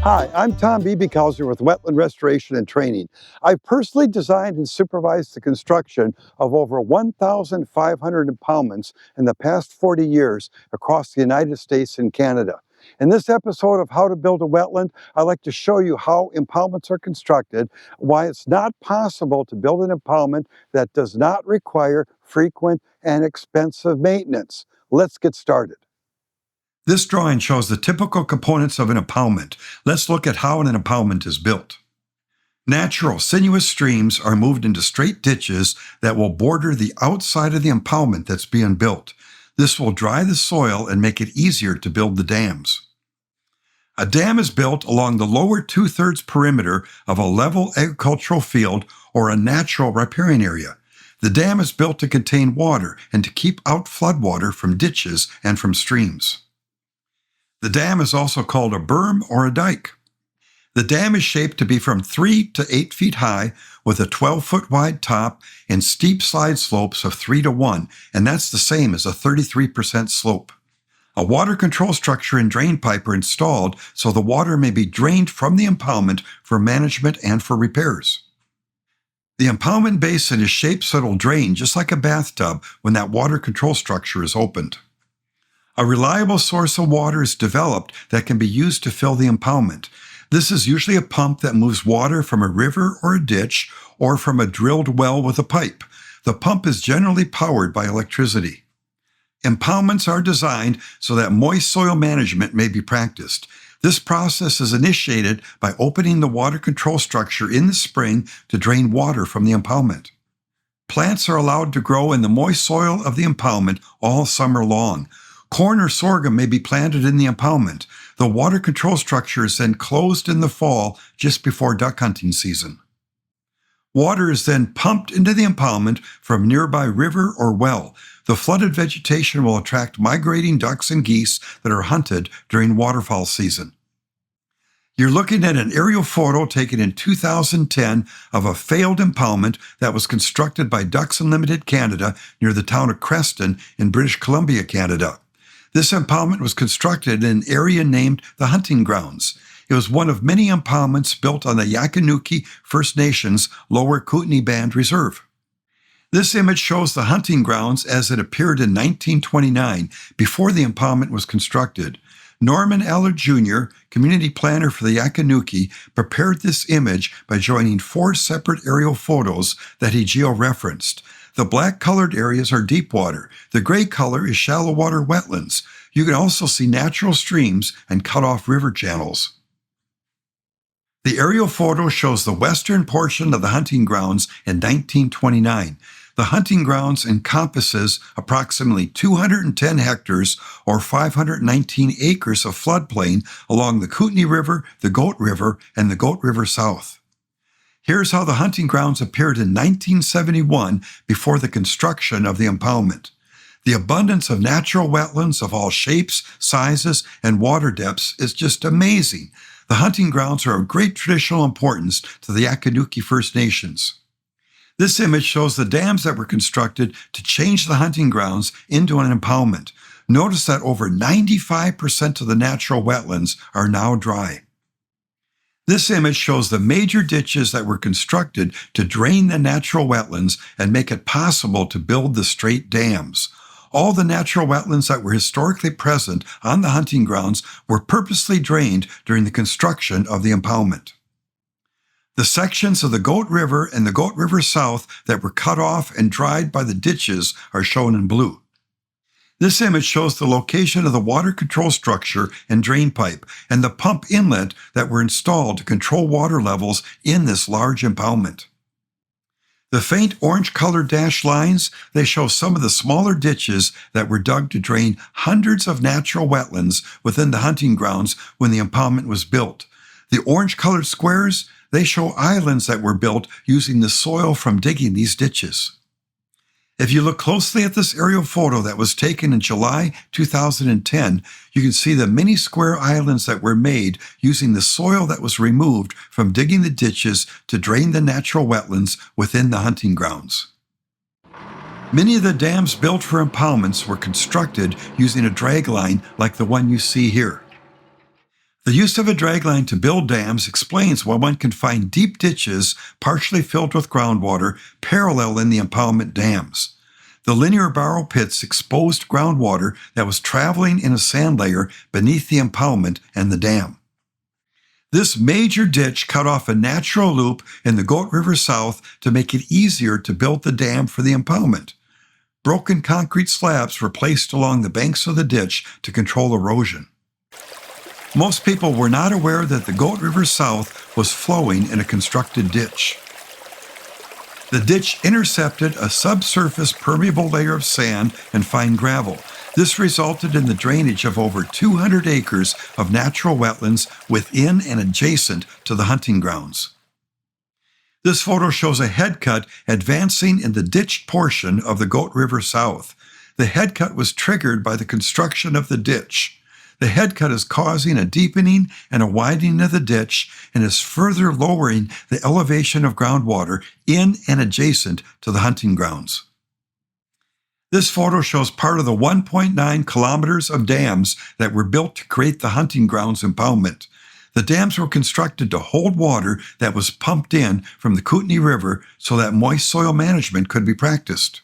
Hi, I'm Tom Beebekauser with Wetland Restoration and Training. I've personally designed and supervised the construction of over 1,500 impoundments in the past 40 years across the United States and Canada. In this episode of How to Build a Wetland, I'd like to show you how impoundments are constructed, why it's not possible to build an impoundment that does not require frequent and expensive maintenance. Let's get started. This drawing shows the typical components of an impoundment. Let's look at how an impoundment is built. Natural, sinuous streams are moved into straight ditches that will border the outside of the impoundment that's being built. This will dry the soil and make it easier to build the dams. A dam is built along the lower 2/3 perimeter of a level agricultural field or a natural riparian area. The dam is built to contain water and to keep out floodwater from ditches and from streams. The dam is also called a berm or a dike. The dam is shaped to be from 3 to 8 feet high with a 12-foot wide top and steep slide slopes of 3 to 1, and that's the same as a 33% slope. A water control structure and drain pipe are installed so the water may be drained from the impoundment for management and for repairs. The impoundment basin is shaped so it'll drain just like a bathtub when that water control structure is opened. A reliable source of water is developed that can be used to fill the impoundment. This is usually a pump that moves water from a river or a ditch or from a drilled well with a pipe. The pump is generally powered by electricity. Impoundments are designed so that moist soil management may be practiced. This process is initiated by opening the water control structure in the spring to drain water from the impoundment. Plants are allowed to grow in the moist soil of the impoundment all summer long. Corn or sorghum may be planted in the impoundment. The water control structure is then closed in the fall just before duck hunting season. Water is then pumped into the impoundment from nearby river or well. The flooded vegetation will attract migrating ducks and geese that are hunted during waterfowl season. You're looking at an aerial photo taken in 2010 of a failed impoundment that was constructed by Ducks Unlimited Canada near the town of Creston in British Columbia, Canada. This impoundment was constructed in an area named the Hunting Grounds. It was one of many impoundments built on the Yakanuki First Nations Lower Kootenay Band Reserve. This image shows the hunting grounds as it appeared in 1929, before the impoundment was constructed. Norman Allard Jr., community planner for the Yakanuki, prepared this image by joining 4 separate aerial photos that he geo-referenced. The black-colored areas are deep water. The gray color is shallow water wetlands. You can also see natural streams and cut-off river channels. The aerial photo shows the western portion of the hunting grounds in 1929. The hunting grounds encompasses approximately 210 hectares or 519 acres of floodplain along the Kootenay River, the Goat River, and the Goat River South. Here's how the hunting grounds appeared in 1971 before the construction of the impoundment. The abundance of natural wetlands of all shapes, sizes, and water depths is just amazing. The hunting grounds are of great traditional importance to the Yakanuki First Nations. This image shows the dams that were constructed to change the hunting grounds into an impoundment. Notice that over 95% of the natural wetlands are now dry. This image shows the major ditches that were constructed to drain the natural wetlands and make it possible to build the straight dams. All the natural wetlands that were historically present on the hunting grounds were purposely drained during the construction of the impoundment. The sections of the Goat River and the Goat River South that were cut off and dried by the ditches are shown in blue. This image shows the location of the water control structure and drain pipe and the pump inlet that were installed to control water levels in this large impoundment. The faint orange-colored dashed lines, they show some of the smaller ditches that were dug to drain hundreds of natural wetlands within the hunting grounds when the impoundment was built. The orange-colored squares, they show islands that were built using the soil from digging these ditches. If you look closely at this aerial photo that was taken in July 2010, you can see the many square islands that were made using the soil that was removed from digging the ditches to drain the natural wetlands within the hunting grounds. Many of the dams built for impoundments were constructed using a drag line like the one you see here. The use of a dragline to build dams explains why one can find deep ditches partially filled with groundwater parallel in the impoundment dams. The linear borrow pits exposed groundwater that was traveling in a sand layer beneath the impoundment and the dam. This major ditch cut off a natural loop in the Goat River South to make it easier to build the dam for the impoundment. Broken concrete slabs were placed along the banks of the ditch to control erosion. Most people were not aware that the Goat River South was flowing in a constructed ditch. The ditch intercepted a subsurface permeable layer of sand and fine gravel. This resulted in the drainage of over 200 acres of natural wetlands within and adjacent to the hunting grounds. This photo shows a head cut advancing in the ditched portion of the Goat River South. The head cut was triggered by the construction of the ditch. The head cut is causing a deepening and a widening of the ditch and is further lowering the elevation of groundwater in and adjacent to the hunting grounds. This photo shows part of the 1.9 kilometers of dams that were built to create the hunting grounds impoundment. The dams were constructed to hold water that was pumped in from the Kootenai River so that moist soil management could be practiced.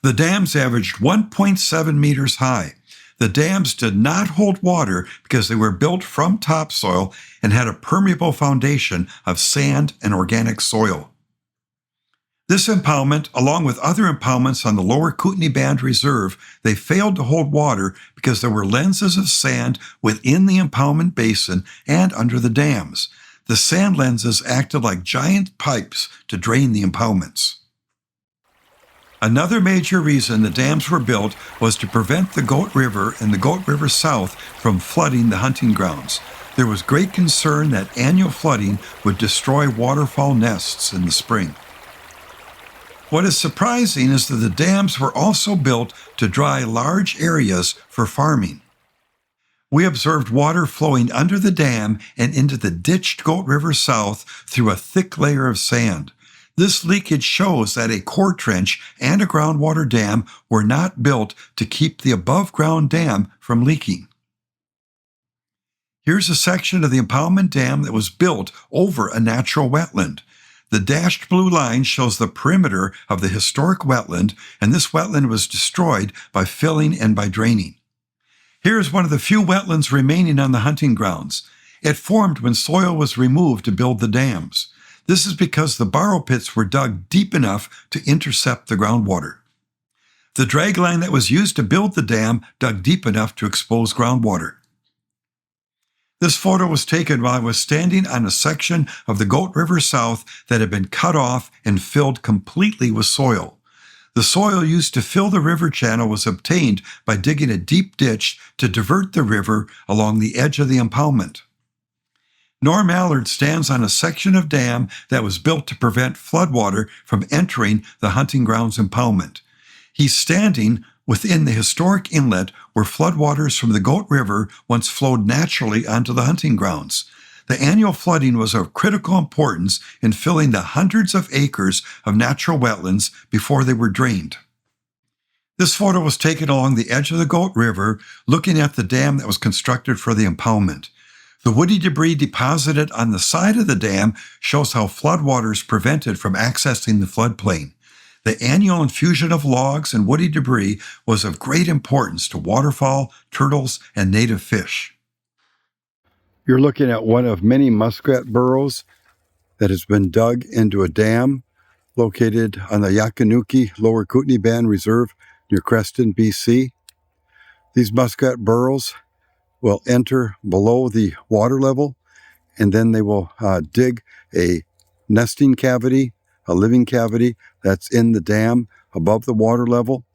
The dams averaged 1.7 meters high. The dams did not hold water because they were built from topsoil and had a permeable foundation of sand and organic soil. This impoundment, along with other impoundments on the lower Kootenai Band Reserve, they failed to hold water because there were lenses of sand within the impoundment basin and under the dams. The sand lenses acted like giant pipes to drain the impoundments. Another major reason the dams were built was to prevent the Goat River and the Goat River South from flooding the hunting grounds. There was great concern that annual flooding would destroy waterfowl nests in the spring. What is surprising is that the dams were also built to dry large areas for farming. We observed water flowing under the dam and into the ditched Goat River South through a thick layer of sand. This leakage shows that a core trench and a groundwater dam were not built to keep the above-ground dam from leaking. Here's a section of the impoundment dam that was built over a natural wetland. The dashed blue line shows the perimeter of the historic wetland, and this wetland was destroyed by filling and by draining. Here is one of the few wetlands remaining on the hunting grounds. It formed when soil was removed to build the dams. This is because the borrow pits were dug deep enough to intercept the groundwater. The dragline that was used to build the dam dug deep enough to expose groundwater. This photo was taken while I was standing on a section of the Goat River South that had been cut off and filled completely with soil. The soil used to fill the river channel was obtained by digging a deep ditch to divert the river along the edge of the impoundment. Norm Allard stands on a section of dam that was built to prevent floodwater from entering the hunting grounds impoundment. He's standing within the historic inlet where floodwaters from the Goat River once flowed naturally onto the hunting grounds. The annual flooding was of critical importance in filling the hundreds of acres of natural wetlands before they were drained. This photo was taken along the edge of the Goat River, looking at the dam that was constructed for the impoundment. The woody debris deposited on the side of the dam shows how floodwaters prevented from accessing the floodplain. The annual infusion of logs and woody debris was of great importance to waterfowl, turtles, and native fish. You're looking at one of many muskrat burrows that has been dug into a dam located on the Yakanuki Lower Kootenai Band Reserve near Creston, BC. These muskrat burrows will enter below the water level, and then they will dig a nesting cavity, a living cavity that's in the dam above the water level.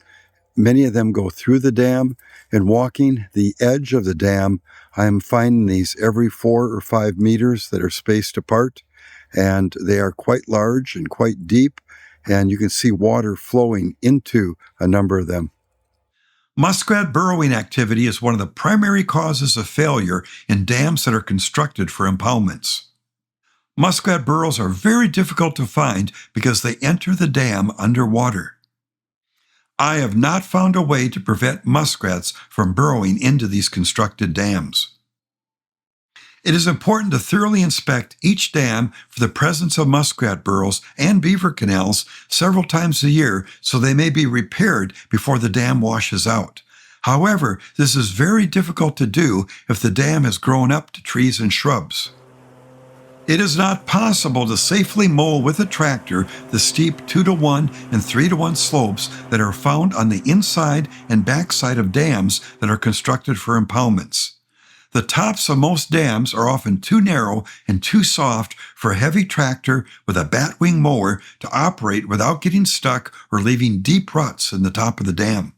Many of them go through the dam, and walking the edge of the dam, I am finding these every 4 or 5 meters that are spaced apart, and they are quite large and quite deep, and you can see water flowing into a number of them. Muskrat burrowing activity is one of the primary causes of failure in dams that are constructed for impoundments. Muskrat burrows are very difficult to find because they enter the dam underwater. I have not found a way to prevent muskrats from burrowing into these constructed dams. It is important to thoroughly inspect each dam for the presence of muskrat burrows and beaver canals several times a year so they may be repaired before the dam washes out. However, this is very difficult to do if the dam has grown up to trees and shrubs. It is not possible to safely mow with a tractor the steep 2-to-1 and 3-to-1 slopes that are found on the inside and backside of dams that are constructed for impoundments. The tops of most dams are often too narrow and too soft for a heavy tractor with a batwing mower to operate without getting stuck or leaving deep ruts in the top of the dam.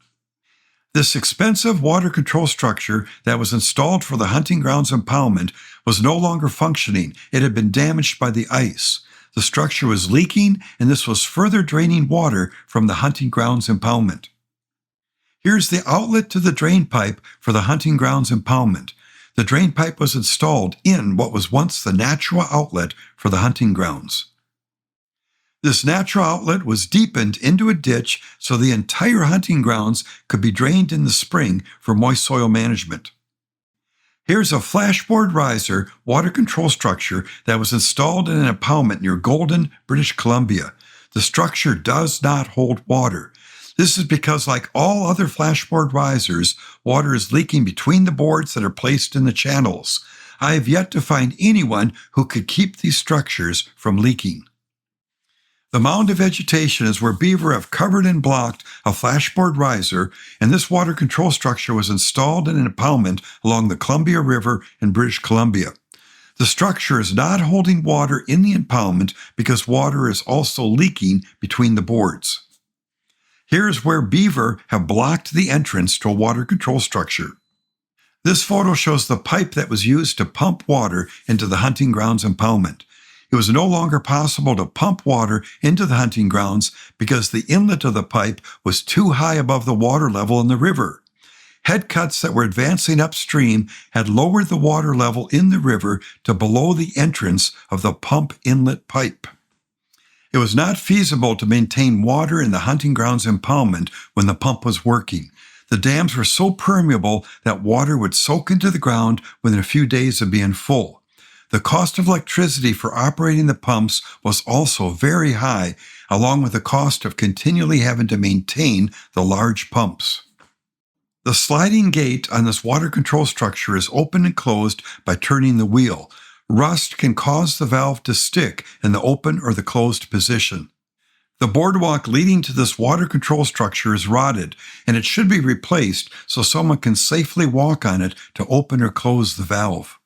This expensive water control structure that was installed for the hunting grounds impoundment was no longer functioning. It had been damaged by the ice. The structure was leaking, and this was further draining water from the hunting grounds impoundment. Here's the outlet to the drain pipe for the hunting grounds impoundment. The drain pipe was installed in what was once the natural outlet for the hunting grounds. This natural outlet was deepened into a ditch so the entire hunting grounds could be drained in the spring for moist soil management. Here's a flashboard riser water control structure that was installed in an impoundment near Golden, British Columbia. The structure does not hold water. This is because, like all other flashboard risers, water is leaking between the boards that are placed in the channels. I have yet to find anyone who could keep these structures from leaking. The mound of vegetation is where beaver have covered and blocked a flashboard riser, and this water control structure was installed in an impoundment along the Columbia River in British Columbia. The structure is not holding water in the impoundment because water is also leaking between the boards. Here's where beaver have blocked the entrance to a water control structure. This photo shows the pipe that was used to pump water into the hunting grounds impoundment. It was no longer possible to pump water into the hunting grounds because the inlet of the pipe was too high above the water level in the river. Head cuts that were advancing upstream had lowered the water level in the river to below the entrance of the pump inlet pipe. It was not feasible to maintain water in the hunting grounds impoundment when the pump was working. The dams were so permeable that water would soak into the ground within a few days of being full. The cost of electricity for operating the pumps was also very high, along with the cost of continually having to maintain the large pumps. The sliding gate on this water control structure is open and closed by turning the wheel. Rust can cause the valve to stick in the open or the closed position. The boardwalk leading to this water control structure is rotted, and it should be replaced so someone can safely walk on it to open or close the valve.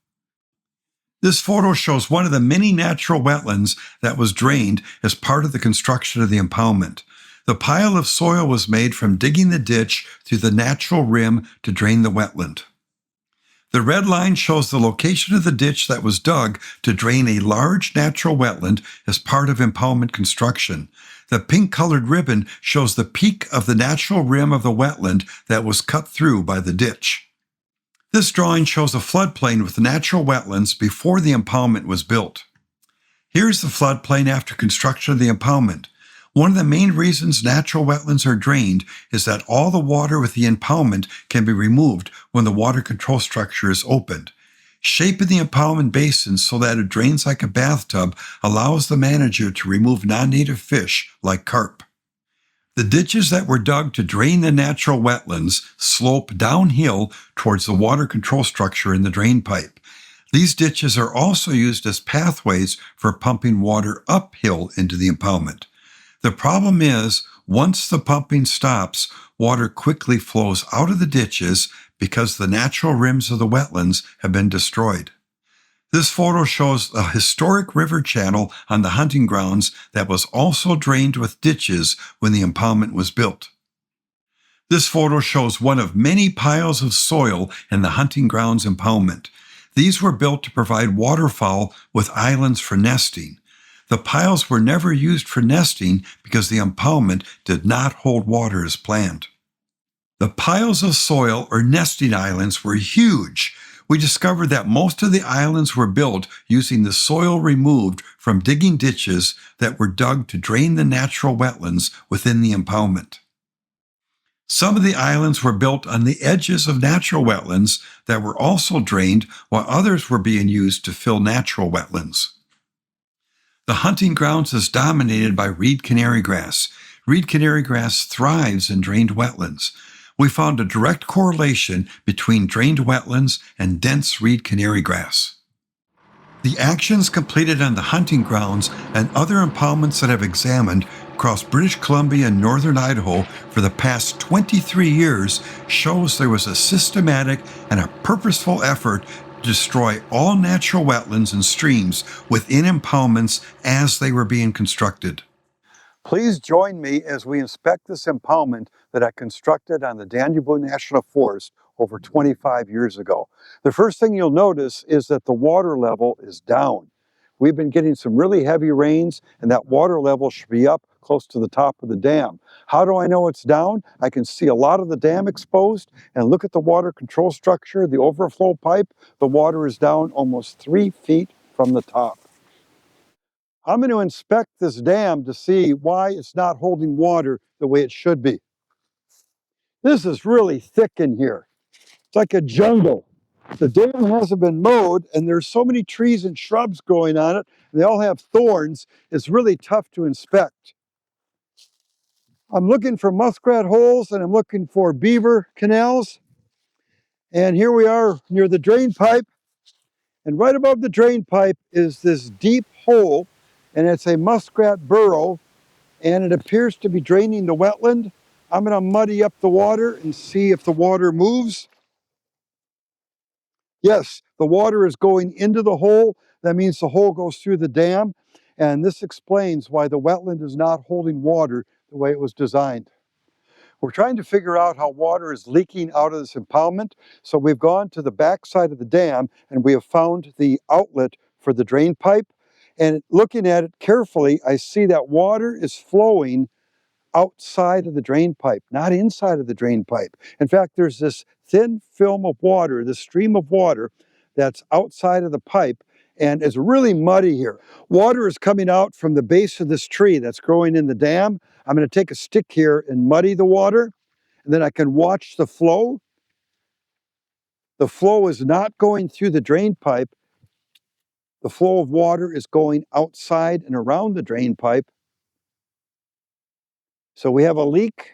This photo shows one of the many natural wetlands that was drained as part of the construction of the impoundment. The pile of soil was made from digging the ditch through the natural rim to drain the wetland. The red line shows the location of the ditch that was dug to drain a large natural wetland as part of impoundment construction. The pink-colored ribbon shows the peak of the natural rim of the wetland that was cut through by the ditch. This drawing shows a floodplain with natural wetlands before the impoundment was built. Here's the floodplain after construction of the impoundment. One of the main reasons natural wetlands are drained is that all the water with the impoundment can be removed when the water control structure is opened. Shaping the impoundment basin so that it drains like a bathtub allows the manager to remove non-native fish like carp. The ditches that were dug to drain the natural wetlands slope downhill towards the water control structure in the drain pipe. These ditches are also used as pathways for pumping water uphill into the impoundment. The problem is, once the pumping stops, water quickly flows out of the ditches because the natural rims of the wetlands have been destroyed. This photo shows a historic river channel on the hunting grounds that was also drained with ditches when the impoundment was built. This photo shows one of many piles of soil in the hunting grounds impoundment. These were built to provide waterfowl with islands for nesting. The piles were never used for nesting because the impoundment did not hold water as planned. The piles of soil or nesting islands were huge. We discovered that most of the islands were built using the soil removed from digging ditches that were dug to drain the natural wetlands within the impoundment. Some of the islands were built on the edges of natural wetlands that were also drained, while others were being used to fill natural wetlands. The hunting grounds is dominated by reed canary grass. Reed canary grass thrives in drained wetlands. We found a direct correlation between drained wetlands and dense reed canary grass. The actions completed on the hunting grounds and other impoundments that I've examined across British Columbia and northern Idaho for the past 23 years shows there was a systematic and a purposeful effort to destroy all natural wetlands and streams within impoundments as they were being constructed. Please join me as we inspect this impoundment that I constructed on the Danube National Forest over 25 years ago. The first thing you'll notice is that the water level is down. We've been getting some really heavy rains, and that water level should be up close to the top of the dam. How do I know it's down? I can see a lot of the dam exposed, and look at the water control structure, the overflow pipe. The water is down almost 3 feet from the top. I'm going to inspect this dam to see why it's not holding water the way it should be. This is really thick in here. It's like a jungle. The dam hasn't been mowed, and there's so many trees and shrubs growing on it. They all have thorns. It's really tough to inspect. I'm looking for muskrat holes, and I'm looking for beaver canals. And here we are near the drain pipe. And right above the drain pipe is this deep hole, and it's a muskrat burrow, and it appears to be draining the wetland. I'm going to muddy up the water and see if the water moves. Yes, the water is going into the hole. That means the hole goes through the dam, and this explains why the wetland is not holding water the way it was designed. We're trying to figure out how water is leaking out of this impoundment, so we've gone to the back side of the dam and we have found the outlet for the drain pipe. And looking at it carefully, I see that water is flowing outside of the drain pipe, not inside of the drain pipe. In fact, there's this thin film of water, this stream of water that's outside of the pipe, and it's really muddy here. Water is coming out from the base of this tree that's growing in the dam. I'm going to take a stick here and muddy the water, and then I can watch the flow. The flow is not going through the drain pipe. The flow of water is going outside and around the drain pipe. So we have a leak,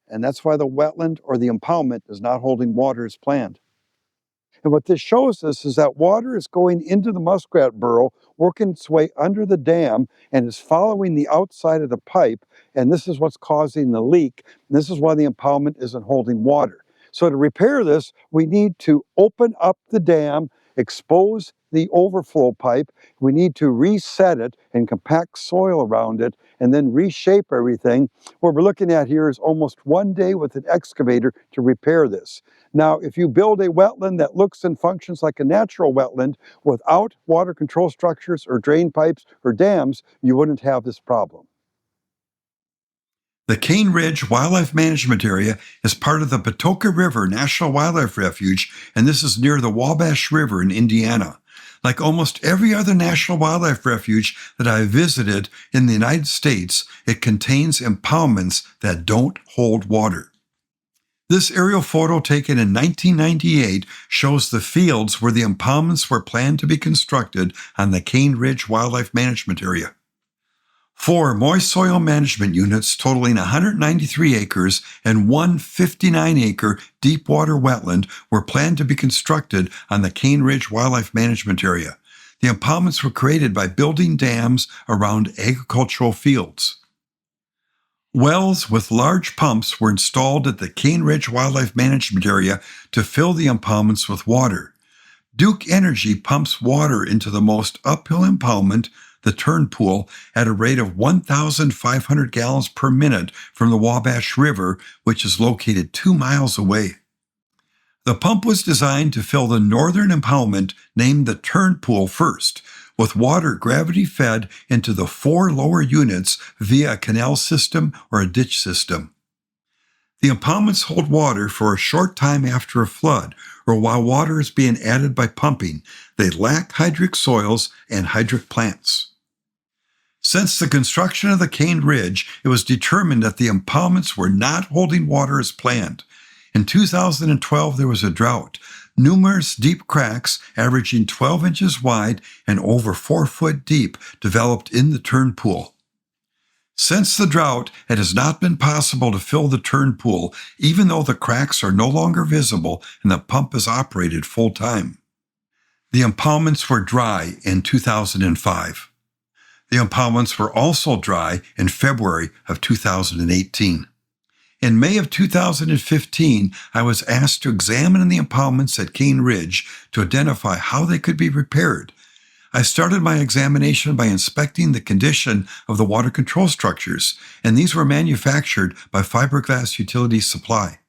and that's why the wetland or the impoundment is not holding water as planned. And what this shows us is that water is going into the muskrat burrow, working its way under the dam, and is following the outside of the pipe, and this is what's causing the leak. And this is why the impoundment isn't holding water. So to repair this, we need to open up the dam, expose the overflow pipe. We need to reset it and compact soil around it, and then reshape everything. What we're looking at here is almost 1 day with an excavator to repair this. Now, if you build a wetland that looks and functions like a natural wetland without water control structures or drain pipes or dams, you wouldn't have this problem. The Cane Ridge Wildlife Management Area is part of the Patoka River National Wildlife Refuge, and this is near the Wabash River in Indiana. Like almost every other national wildlife refuge that I have visited in the United States, it contains impoundments that don't hold water. This aerial photo taken in 1998 shows the fields where the impoundments were planned to be constructed on the Cane Ridge Wildlife Management Area. 4 moist soil management units totaling 193 acres and 1 59-acre deep water wetland were planned to be constructed on the Cane Ridge Wildlife Management Area. The impoundments were created by building dams around agricultural fields. Wells with large pumps were installed at the Cane Ridge Wildlife Management Area to fill the impoundments with water. Duke Energy pumps water into the most uphill impoundment, the Turn Pool, at a rate of 1,500 gallons per minute from the Wabash River, which is located 2 miles away. The pump was designed to fill the northern impoundment named the Turn Pool first, with water gravity-fed into the 4 lower units via a canal system or a ditch system. The impoundments hold water for a short time after a flood, or while water is being added by pumping. They lack hydric soils and hydric plants. Since the construction of the Cane Ridge, it was determined that the impoundments were not holding water as planned. In 2012, there was a drought. Numerous deep cracks, averaging 12 inches wide and over 4 foot deep, developed in the turn pool. Since the drought, it has not been possible to fill the turn pool, even though the cracks are no longer visible and the pump is operated full time. The impoundments were dry in 2005. The impoundments were also dry in February of 2018. In May of 2015, I was asked to examine the impoundments at Cane Ridge to identify how they could be repaired. I started my examination by inspecting the condition of the water control structures, and these were manufactured by Fiberglass Utility Supply.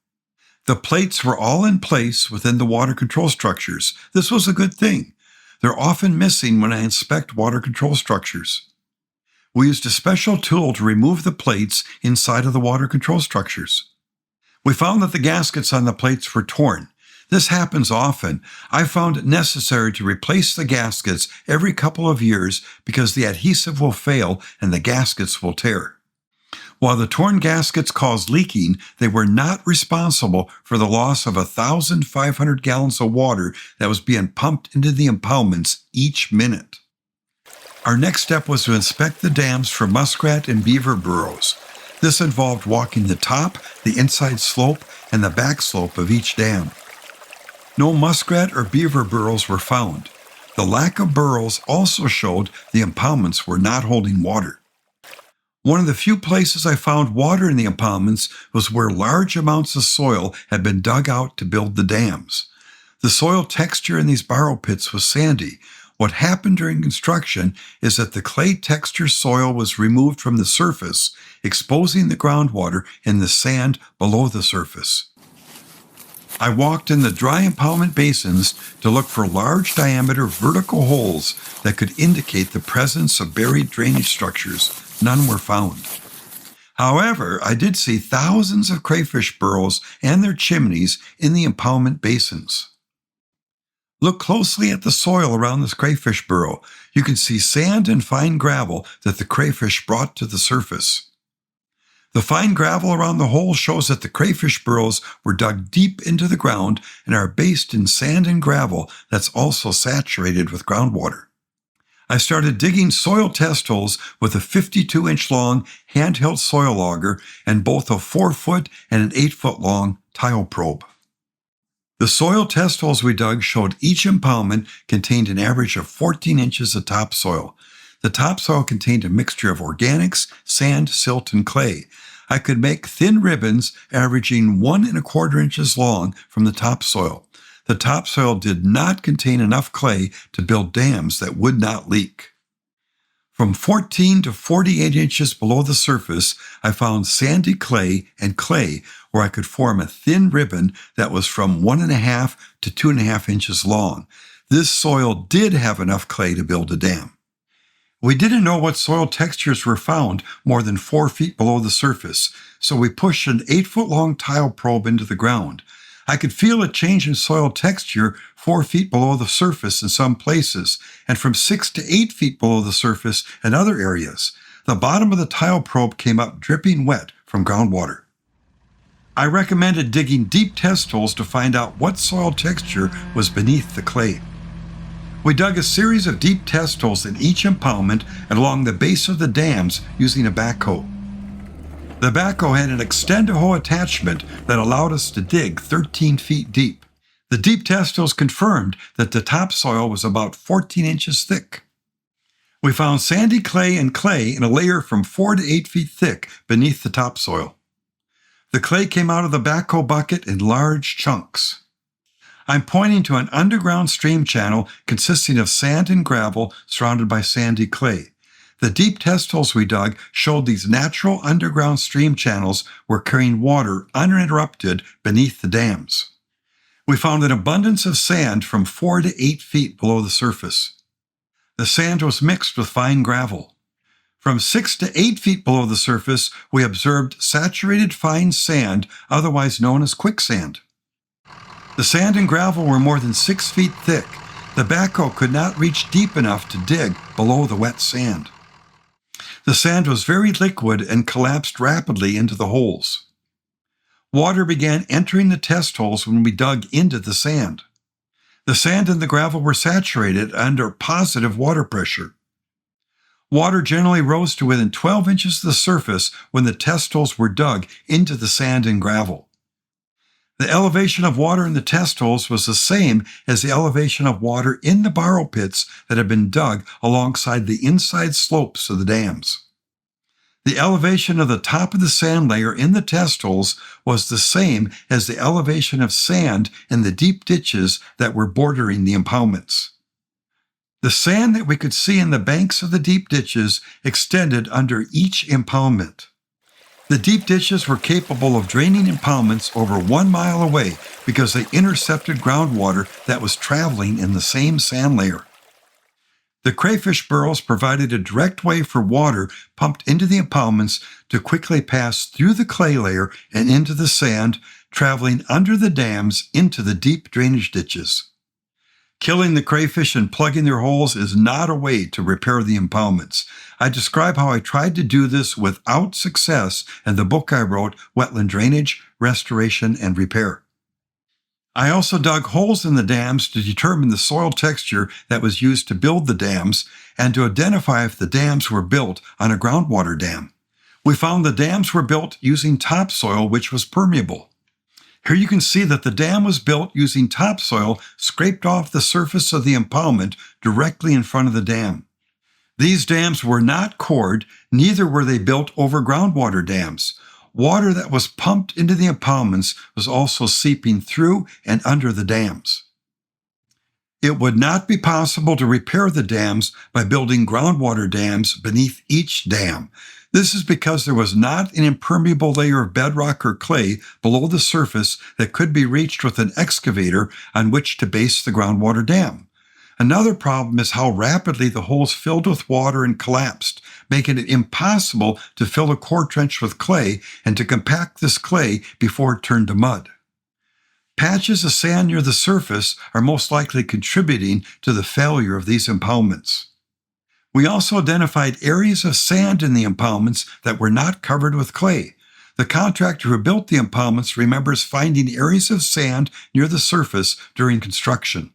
The plates were all in place within the water control structures. This was a good thing. They're often missing when I inspect water control structures. We used a special tool to remove the plates inside of the water control structures. We found that the gaskets on the plates were torn. This happens often. I found it necessary to replace the gaskets every couple of years because the adhesive will fail and the gaskets will tear. While the torn gaskets caused leaking, they were not responsible for the loss of 1,500 gallons of water that was being pumped into the impoundments each minute. Our next step was to inspect the dams for muskrat and beaver burrows. This involved walking the top, the inside slope, and the back slope of each dam. No muskrat or beaver burrows were found. The lack of burrows also showed the impoundments were not holding water. One of the few places I found water in the impoundments was where large amounts of soil had been dug out to build the dams. The soil texture in these borrow pits was sandy. What happened during construction is that the clay texture soil was removed from the surface, exposing the groundwater in the sand below the surface. I walked in the dry impoundment basins to look for large diameter vertical holes that could indicate the presence of buried drainage structures. None were found. However, I did see thousands of crayfish burrows and their chimneys in the impoundment basins. Look closely at the soil around this crayfish burrow. You can see sand and fine gravel that the crayfish brought to the surface. The fine gravel around the hole shows that the crayfish burrows were dug deep into the ground and are based in sand and gravel that's also saturated with groundwater. I started digging soil test holes with a 52-inch long handheld soil auger and both a 4-foot and an 8-foot long tile probe. The soil test holes we dug showed each impoundment contained an average of 14 inches of topsoil. The topsoil contained a mixture of organics, sand, silt, and clay. I could make thin ribbons averaging 1 1/4 inches long from the topsoil. The topsoil did not contain enough clay to build dams that would not leak. From 14 to 48 inches below the surface, I found sandy clay and clay where I could form a thin ribbon that was from 1.5 to 2.5 inches long. This soil did have enough clay to build a dam. We didn't know what soil textures were found more than 4 feet below the surface, so we pushed an 8-foot-long tile probe into the ground. I could feel a change in soil texture 4 feet below the surface in some places, and from 6 to 8 feet below the surface in other areas. The bottom of the tile probe came up dripping wet from groundwater. I recommended digging deep test holes to find out what soil texture was beneath the clay. We dug a series of deep test holes in each impoundment and along the base of the dams using a backhoe. The backhoe had an extend-a-hoe attachment that allowed us to dig 13 feet deep. The deep test holes confirmed that the topsoil was about 14 inches thick. We found sandy clay and clay in a layer from 4 to 8 feet thick beneath the topsoil. The clay came out of the backhoe bucket in large chunks. I'm pointing to an underground stream channel consisting of sand and gravel surrounded by sandy clay. The deep test holes we dug showed these natural underground stream channels were carrying water uninterrupted beneath the dams. We found an abundance of sand from 4 to 8 feet below the surface. The sand was mixed with fine gravel. From 6 to 8 feet below the surface, we observed saturated fine sand, otherwise known as quicksand. The sand and gravel were more than 6 feet thick. The backhoe could not reach deep enough to dig below the wet sand. The sand was very liquid and collapsed rapidly into the holes. Water began entering the test holes when we dug into the sand. The sand and the gravel were saturated under positive water pressure. Water generally rose to within 12 inches of the surface when the test holes were dug into the sand and gravel. The elevation of water in the test holes was the same as the elevation of water in the borrow pits that had been dug alongside the inside slopes of the dams. The elevation of the top of the sand layer in the test holes was the same as the elevation of sand in the deep ditches that were bordering the impoundments. The sand that we could see in the banks of the deep ditches extended under each impoundment. The deep ditches were capable of draining impoundments over 1 mile away because they intercepted groundwater that was traveling in the same sand layer. The crayfish burrows provided a direct way for water pumped into the impoundments to quickly pass through the clay layer and into the sand, traveling under the dams into the deep drainage ditches. Killing the crayfish and plugging their holes is not a way to repair the impoundments. I describe how I tried to do this without success in the book I wrote, Wetland Drainage, Restoration, and Repair. I also dug holes in the dams to determine the soil texture that was used to build the dams and to identify if the dams were built on a groundwater dam. We found the dams were built using topsoil, which was permeable. Here you can see that the dam was built using topsoil scraped off the surface of the impoundment directly in front of the dam. These dams were not cored, neither were they built over groundwater dams. Water that was pumped into the impoundments was also seeping through and under the dams. It would not be possible to repair the dams by building groundwater dams beneath each dam. This is because there was not an impermeable layer of bedrock or clay below the surface that could be reached with an excavator on which to base the groundwater dam. Another problem is how rapidly the holes filled with water and collapsed, making it impossible to fill a core trench with clay and to compact this clay before it turned to mud. Patches of sand near the surface are most likely contributing to the failure of these impoundments. We also identified areas of sand in the impoundments that were not covered with clay. The contractor who built the impoundments remembers finding areas of sand near the surface during construction.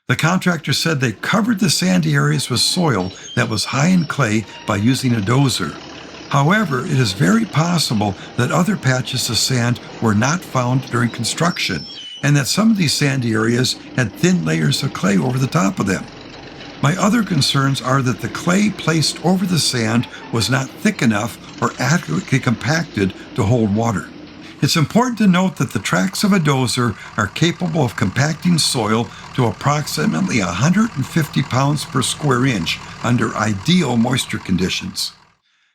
The contractor said they covered the sandy areas with soil that was high in clay by using a dozer. However, it is very possible that other patches of sand were not found during construction, and that some of these sandy areas had thin layers of clay over the top of them. My other concerns are that the clay placed over the sand was not thick enough or adequately compacted to hold water. It's important to note that the tracks of a dozer are capable of compacting soil to approximately 150 pounds per square inch under ideal moisture conditions.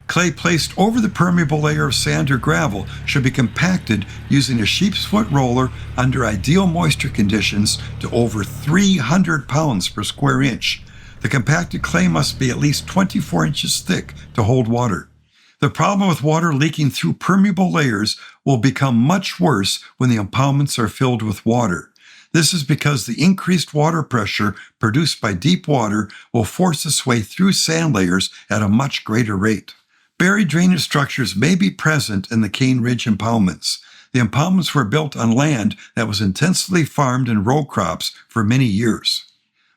Clay placed over the permeable layer of sand or gravel should be compacted using a sheep's foot roller under ideal moisture conditions to over 300 pounds per square inch. The compacted clay must be at least 24 inches thick to hold water. The problem with water leaking through permeable layers will become much worse when the impoundments are filled with water. This is because the increased water pressure produced by deep water will force its way through sand layers at a much greater rate. Buried drainage structures may be present in the Cane Ridge impoundments. The impoundments were built on land that was intensively farmed in row crops for many years.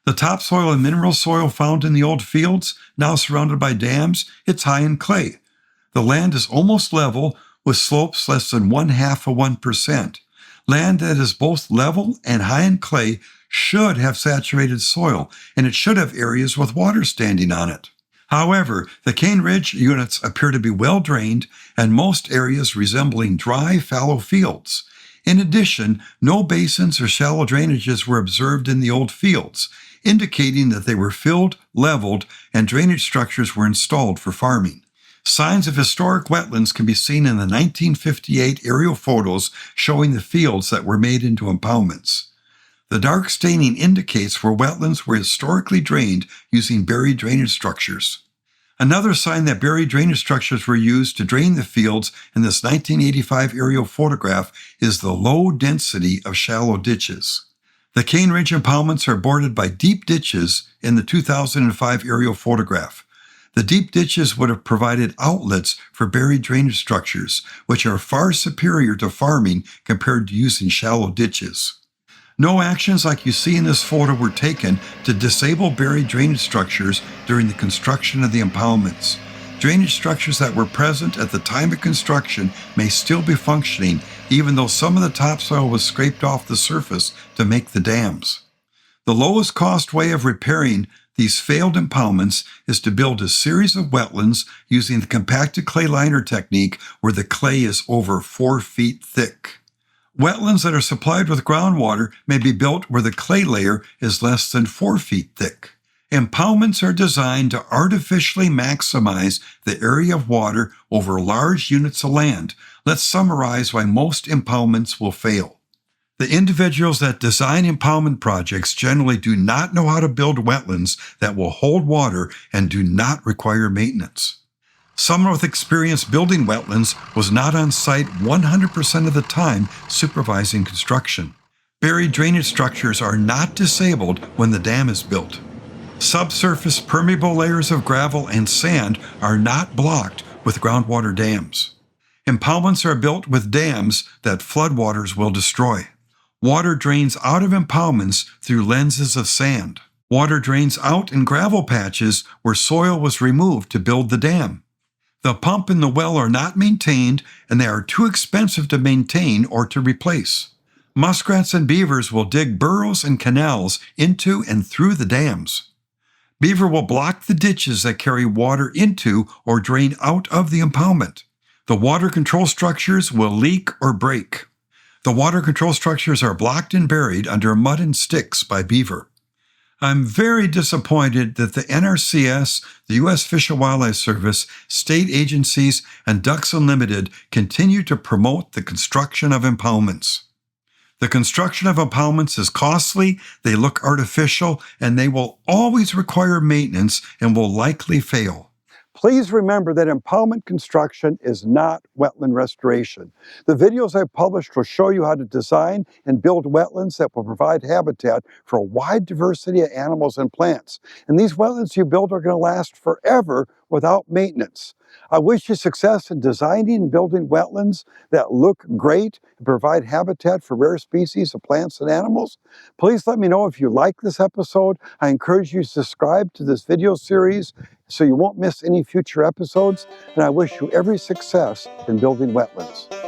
The topsoil and mineral soil found in the old fields, now surrounded by dams, it's high in clay. The land is almost level, with slopes less than 0.5%. Land that is both level and high in clay should have saturated soil, and it should have areas with water standing on it. However, the Cane Ridge units appear to be well drained, and most areas resembling dry, fallow fields. In addition, no basins or shallow drainages were observed in the old fields, indicating that they were filled, leveled, and drainage structures were installed for farming. Signs of historic wetlands can be seen in the 1958 aerial photos showing the fields that were made into impoundments. The dark staining indicates where wetlands were historically drained using buried drainage structures. Another sign that buried drainage structures were used to drain the fields in this 1985 aerial photograph is the low density of shallow ditches. The Cane Ridge impoundments are bordered by deep ditches in the 2005 aerial photograph. The deep ditches would have provided outlets for buried drainage structures, which are far superior to farming compared to using shallow ditches. No actions like you see in this photo were taken to disable buried drainage structures during the construction of the impoundments. Drainage structures that were present at the time of construction may still be functioning, even though some of the topsoil was scraped off the surface to make the dams. The lowest cost way of repairing these failed impoundments is to build a series of wetlands using the compacted clay liner technique where the clay is over 4 feet thick. Wetlands that are supplied with groundwater may be built where the clay layer is less than 4 feet thick. Impoundments are designed to artificially maximize the area of water over large units of land. Let's summarize why most impoundments will fail. The individuals that design impoundment projects generally do not know how to build wetlands that will hold water and do not require maintenance. Someone with experience building wetlands was not on site 100% of the time supervising construction. Buried drainage structures are not disabled when the dam is built. Subsurface permeable layers of gravel and sand are not blocked with groundwater dams. Impoundments are built with dams that floodwaters will destroy. Water drains out of impoundments through lenses of sand. Water drains out in gravel patches where soil was removed to build the dam. The pump and the well are not maintained, and they are too expensive to maintain or to replace. Muskrats and beavers will dig burrows and canals into and through the dams. Beaver will block the ditches that carry water into or drain out of the impoundment. The water control structures will leak or break. The water control structures are blocked and buried under mud and sticks by beaver. I'm very disappointed that the NRCS, the U.S. Fish and Wildlife Service, state agencies, and Ducks Unlimited continue to promote the construction of impoundments. The construction of impoundments is costly, they look artificial, and they will always require maintenance and will likely fail. Please remember that impoundment construction is not wetland restoration. The videos I published will show you how to design and build wetlands that will provide habitat for a wide diversity of animals and plants. And these wetlands you build are going to last forever without maintenance. I wish you success in designing and building wetlands that look great and provide habitat for rare species of plants and animals. Please let me know if you like this episode. I encourage you to subscribe to this video series so you won't miss any future episodes, and I wish you every success in building wetlands.